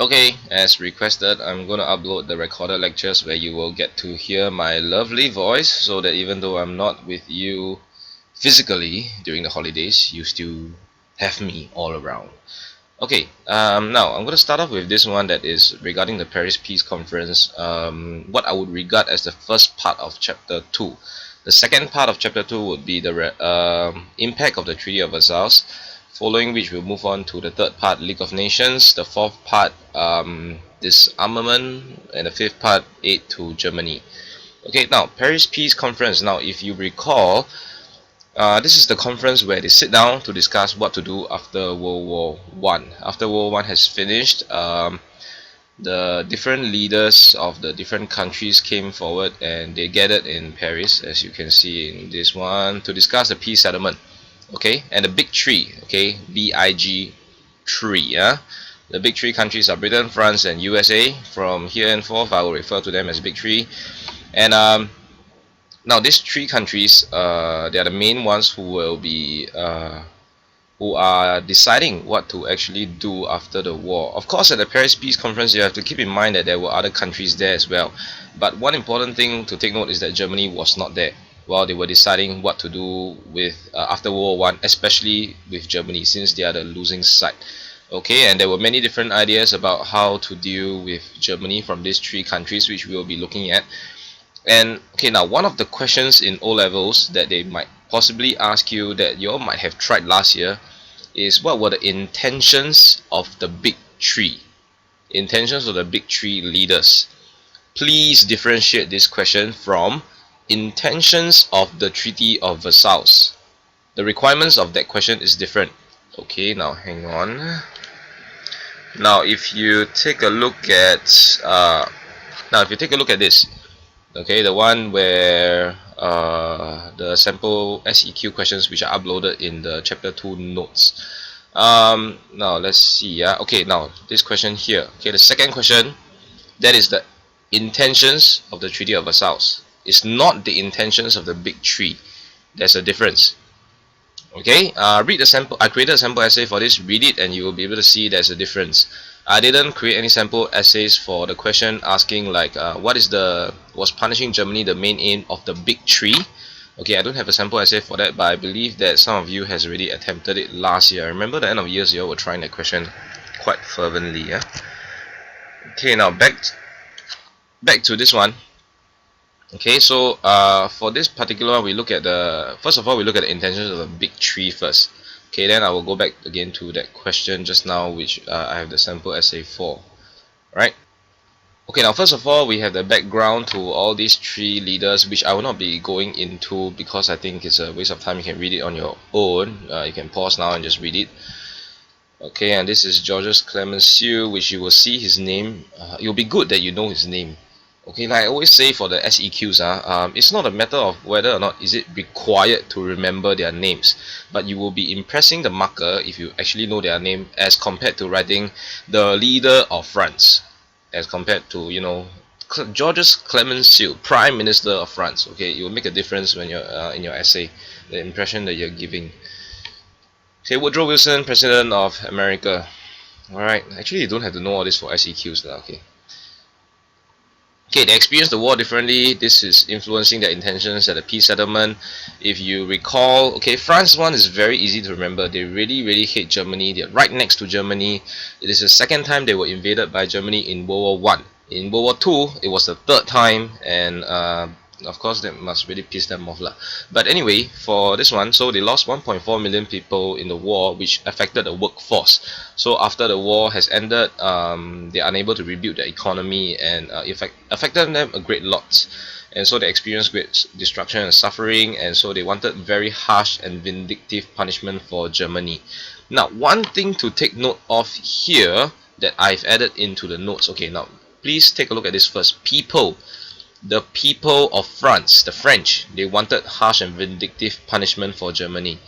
Okay, as requested, I'm going to upload the recorded lectures where you will get to hear my lovely voice so that even though I'm not with you physically during the holidays, you still have me all around. Okay, now I'm going to start off with this one that is regarding the Paris Peace Conference, what I would regard as the first part of Chapter 2. The second part of Chapter 2 would be the impact of the Treaty of Versailles, following which we'll move on to the third part, League of Nations, the fourth part, disarmament, and the fifth part, aid to Germany. Okay, now, Paris Peace Conference. Now, if you recall, this is the conference where they sit down to discuss what to do after World War One. After World War One has finished, the different leaders of the different countries came forward and they gathered in Paris, as you can see in this one, to discuss the peace settlement. Okay, and the big three. Okay, BIG three. Yeah, the big three countries are Britain, France, and USA. From here and forth, I will refer to them as big three. And now these three countries, they are the main ones who are deciding what to actually do after the war. Of course, at the Paris Peace Conference, you have to keep in mind that there were other countries there as well. But one important thing to take note is that Germany was not there while they were deciding what to do with after World War One, especially with Germany, since they are the losing side. Okay, and there were many different ideas about how to deal with Germany from these three countries, which we will be looking at. And okay, now one of the questions in O levels that they might possibly ask you that you all might have tried last year is what were the intentions of the big three? Intentions of the big three leaders. Please differentiate this question from intentions of the Treaty of Versailles. The requirements of that question is different. Okay, now hang on. Now, if you take a look at this, okay, the one where the sample SEQ questions which are uploaded in the chapter 2 notes. Now let's see. Yeah, okay, now this question here. Okay, the second question, that is the intentions of the Treaty of Versailles. It's not the intentions of the big three. There's a difference. Okay, read the sample. I created a sample essay for this. Read it and you will be able to see there's a difference. I didn't create any sample essays for the question asking like was punishing Germany the main aim of the big three. Okay, I don't have a sample essay for that, but I believe that some of you has already attempted it last year. I remember the end of years you all were trying that question quite fervently. Yeah. Okay, now back to this one. Okay, so for this particular one, we look at first of all we look at the intentions of the big three first. Okay, then I will go back again to that question just now, which I have the sample essay for. Right. Okay, now first of all, we have the background to all these three leaders, which I will not be going into because I think it's a waste of time. You can read it on your own. You can pause now and just read it. Okay, and this is Georges Clemenceau, which you will see his name. It will be good that you know his name. Okay, like I always say for the SEQs, it's not a matter of whether or not is it required to remember their names, but you will be impressing the marker if you actually know their name as compared to writing the leader of France, as compared to, you know, Georges Clemenceau, Prime Minister of France. Okay, it will make a difference when you're in your essay, the impression that you're giving. Okay, Woodrow Wilson, President of America. Alright, actually you don't have to know all this for SEQs lah, okay. Okay, they experienced the war differently. This is influencing their intentions at the peace settlement. If you recall, okay, France one is very easy to remember. They really hate Germany. They're right next to Germany. It is the second time they were invaded by Germany in World War One. In World War Two, it was the third time, and of course that must really piss them off lah. But anyway, for this one, so they lost 1.4 million people in the war, which affected the workforce. So after the war has ended, they are unable to rebuild their economy, and affected them a great lot. And so they experienced great destruction and suffering, and so they wanted very harsh and vindictive punishment for Germany. Now, one thing to take note of here that I've added into the notes. Okay, now please take a look at this first. People. The people of France, the French, they wanted harsh and vindictive punishment for Germany.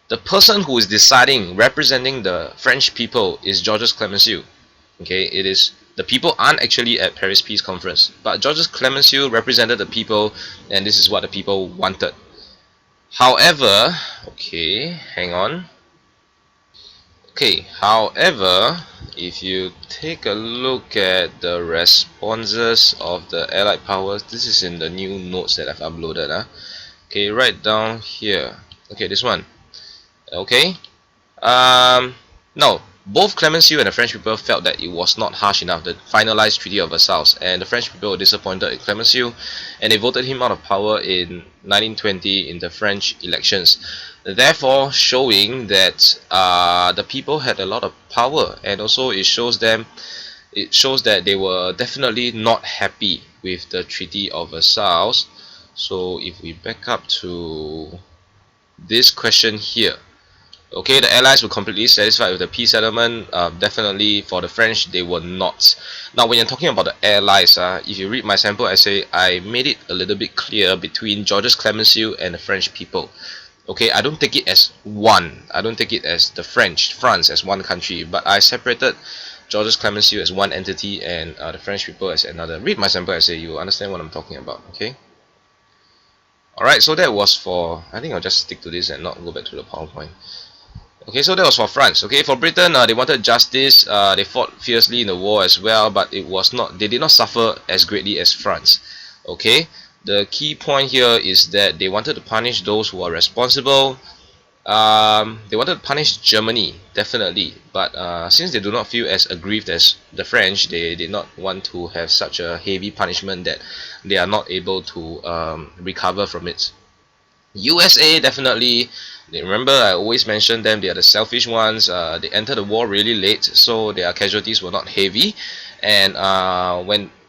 The person who is deciding, representing the French people, is Georges Clemenceau. Okay, it is the people aren't actually at Paris Peace Conference, but Georges Clemenceau represented the people, and this is what the people wanted. However, okay, hang on. Okay, however, if you take a look at the responses of the Allied powers, this is in the new notes that I've uploaded. Okay, right down here. Okay, this one. Okay. Um, no, both Clemenceau and the French people felt that it was not harsh enough, the finalized Treaty of Versailles, and the French people were disappointed in Clemenceau, and they voted him out of power in 1920 in the French elections. Therefore, showing that the people had a lot of power, and also it shows that they were definitely not happy with the Treaty of Versailles. So if we back up to this question here. Okay, the Allies were completely satisfied with the peace settlement. Definitely for the French, they were not. Now, when you're talking about the Allies, if you read my sample essay, I made it a little bit clear between Georges Clemenceau and the French people. Okay, I don't take it as one. I don't take it as France as one country, but I separated Georges Clemenceau as one entity and the French people as another. Read my sample essay, you will understand what I'm talking about. Okay. Alright, so that was for. I think I'll just stick to this and not go back to the PowerPoint. Okay, so that was for France. Okay, for Britain, they wanted justice. They fought fiercely in the war as well, but it was not. They did not suffer as greatly as France. Okay, the key point here is that they wanted to punish those who are responsible. They wanted to punish Germany, definitely, but since they do not feel as aggrieved as the French, they did not want to have such a heavy punishment that they are not able to recover from it. USA definitely. Remember, I always mention them. They are the selfish ones. They entered the war really late, so their casualties were not heavy. And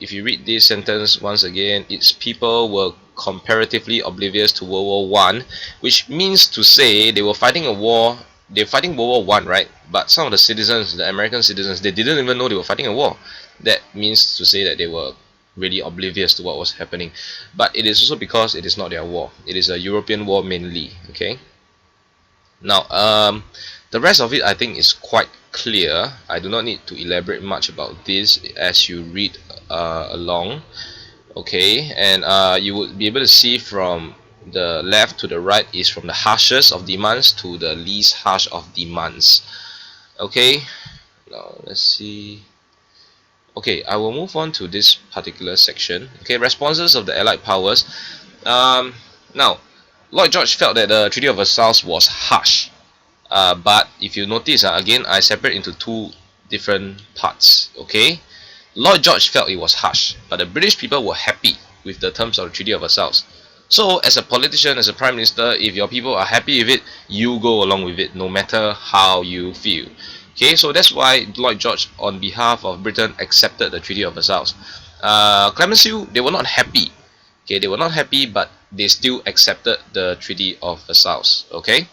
if you read this sentence once again, its people were comparatively oblivious to World War One, which means to say they were fighting a war. They're fighting World War One, right? But some of the citizens, the American citizens, they didn't even know they were fighting a war. That means to say that they were really oblivious to what was happening. But it is also because it is not their war. It is a European war mainly. Okay. Now, the rest of it I think is quite clear. I do not need to elaborate much about this as you read along. Okay, and you would be able to see from the left to the right is from the harshest of demands to the least harsh of demands. Okay, now let's see. Okay, I will move on to this particular section. Okay, responses of the Allied powers. Now, Lloyd George felt that the Treaty of Versailles was harsh. But if you notice, again, I separate into two different parts. Okay, Lloyd George felt it was harsh, but the British people were happy with the terms of the Treaty of Versailles. So, as a politician, as a prime minister, if your people are happy with it, you go along with it, no matter how you feel. Okay, so that's why Lloyd George, on behalf of Britain, accepted the Treaty of Versailles. Clemenceau, they were not happy. Okay, they were not happy, but they still accepted the Treaty of Versailles. Okay.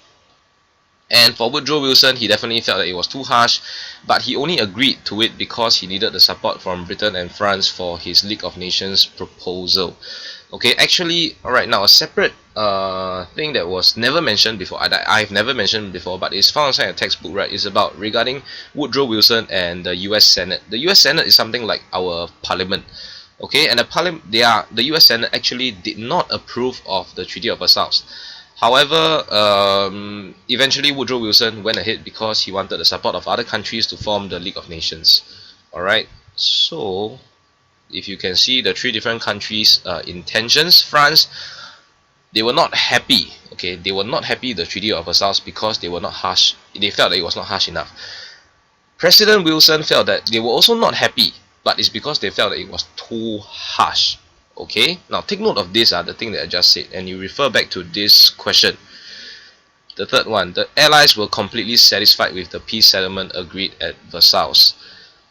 And for Woodrow Wilson, he definitely felt that it was too harsh, but he only agreed to it because he needed the support from Britain and France for his League of Nations proposal. Okay, actually, alright, now a separate thing that was never mentioned before, I've never mentioned before, but it's found inside a textbook, right, is about regarding Woodrow Wilson and the US Senate. The US Senate is something like our parliament. Okay, and the US Senate actually did not approve of the Treaty of Versailles. However, eventually Woodrow Wilson went ahead because he wanted the support of other countries to form the League of Nations. Alright, so if you can see the three different countries' intentions, France, they were not happy. Okay, they were not happy with the Treaty of Versailles because they were not harsh. They felt that it was not harsh enough. President Wilson felt that they were also not happy, but it's because they felt that it was too harsh. Okay, now take note of this, the thing that I just said, and you refer back to this question. The third one, the Allies were completely satisfied with the peace settlement agreed at Versailles.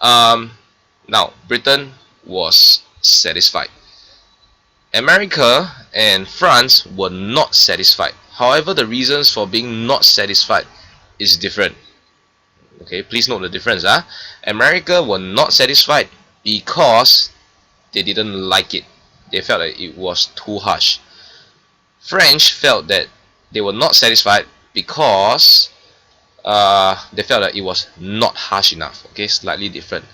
Now, Britain was satisfied. America and France were not satisfied. However, the reasons for being not satisfied is different. Okay, please note the difference. America were not satisfied because they didn't like it. They felt that it was too harsh. French felt that they were not satisfied because they felt that it was not harsh enough. Okay, slightly different.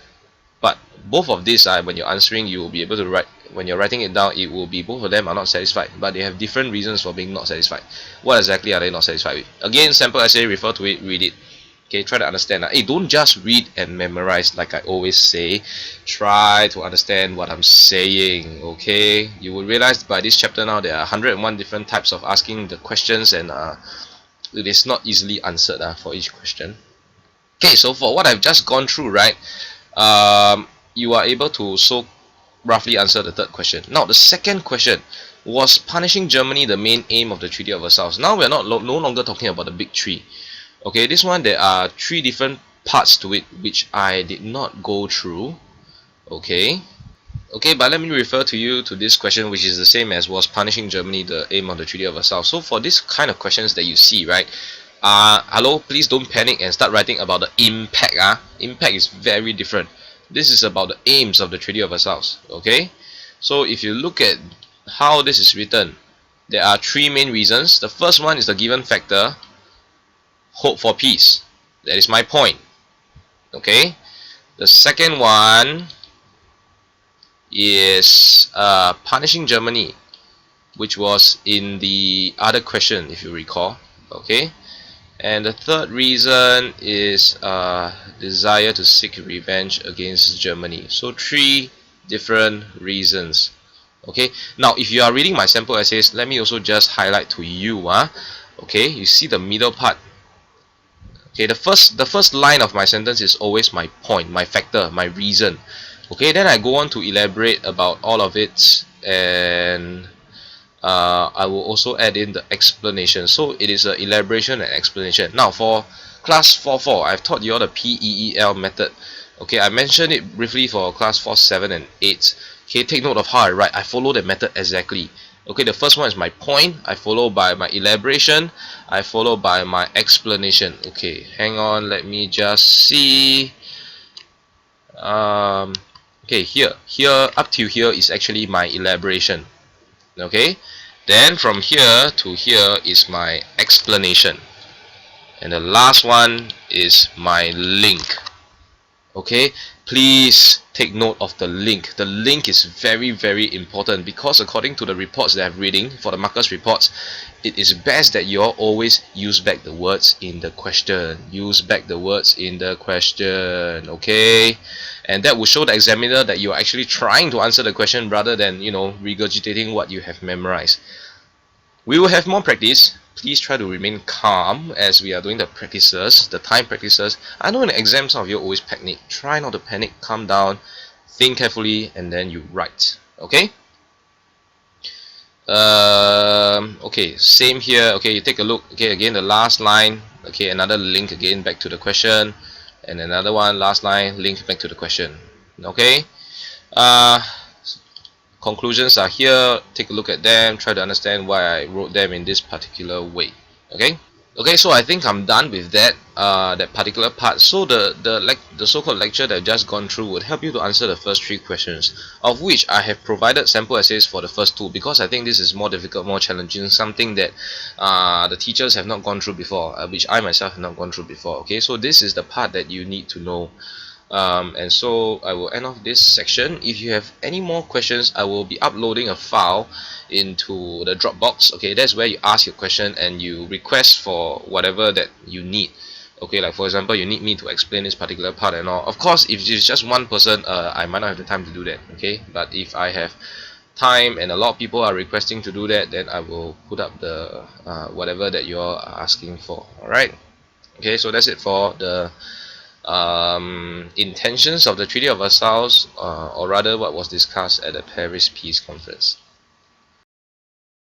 But both of these, when you're answering, you will be able to write. When you're writing it down, it will be both of them are not satisfied, but they have different reasons for being not satisfied. What exactly are they not satisfied with? Again, sample essay, refer to it, read it. Okay, try to understand. Hey, don't just read and memorize like I always say. Try to understand what I'm saying. Okay, you will realize by this chapter now there are 101 different types of asking the questions, and it is not easily answered for each question. Okay, so for what I've just gone through, right, you are able to so roughly answer the third question. Now, the second question, was punishing Germany the main aim of the Treaty of Versailles? Now we're not no longer talking about the big three. Okay, this one there are three different parts to it which I did not go through. Okay. Okay, but let me refer to you to this question, which is the same as was punishing Germany the aim of the Treaty of Versailles. So for this kind of questions that you see, right? Hello, please don't panic and start writing about the impact. Impact is very different. This is about the aims of the Treaty of Versailles. Okay, so if you look at how this is written, there are three main reasons. The first one is the given factor, hope for peace. That is my point. Okay, the second one is punishing Germany, which was in the other question, if you recall. Okay, and the third reason is desire to seek revenge against Germany. So three different reasons. Okay, now if you are reading my sample essays, let me also just highlight to you. Okay, you see the middle part. Okay, the first line of my sentence is always my point, my factor, my reason. Okay, then I go on to elaborate about all of it, and I will also add in the explanation. So it is an elaboration and explanation. Now for class 4.4, I've taught you all the PEEL method. Okay, I mentioned it briefly for class 4, 7 and 8. Okay, take note of how I write. I follow the method exactly. Okay, the first one is my point. I follow by my elaboration. I follow by my explanation. Okay, hang on. Let me just see. Okay, here up to here is actually my elaboration. Okay, then from here to here is my explanation, and the last one is my link. Okay, please take note of the link. The link is very, very important, because according to the reports that I'm reading for the Marcus reports, it is best that you all always use back the words in the question. Use back the words in the question. Okay, and that will show the examiner that you are actually trying to answer the question rather than, regurgitating what you have memorized. We will have more practice. Please try to remain calm as we are doing the practices, the time practices. I know in the exam some of you always panic. Try not to panic, calm down, think carefully, and then you write. Okay? Okay, same here. Okay, you take a look. Okay, again the last line. Okay, another link again back to the question, and another one, last line, link back to the question. Okay? Uh, Conclusions are here. Take a look at them. Try to understand why I wrote them in this particular way. Okay. Okay. So I think I'm done with that particular part. So the so-called lecture that I've just gone through would help you to answer the first three questions, of which I have provided sample essays for the first two, because I think this is more difficult, more challenging, something that the teachers have not gone through before, which I myself have not gone through before. Okay. So this is the part that you need to know. And so I will end off this section. If you have any more questions, I will be uploading a file into the Dropbox. Okay, that's where you ask your question and you request for whatever that you need. Okay, like for example, you need me to explain this particular part and all. Of course, if it's just one person, I might not have the time to do that. Okay, but if I have time and a lot of people are requesting to do that, then I will put up the whatever that you all are asking for. Alright. Okay, so that's it for the intentions of the Treaty of Versailles, or rather what was discussed at the Paris Peace Conference.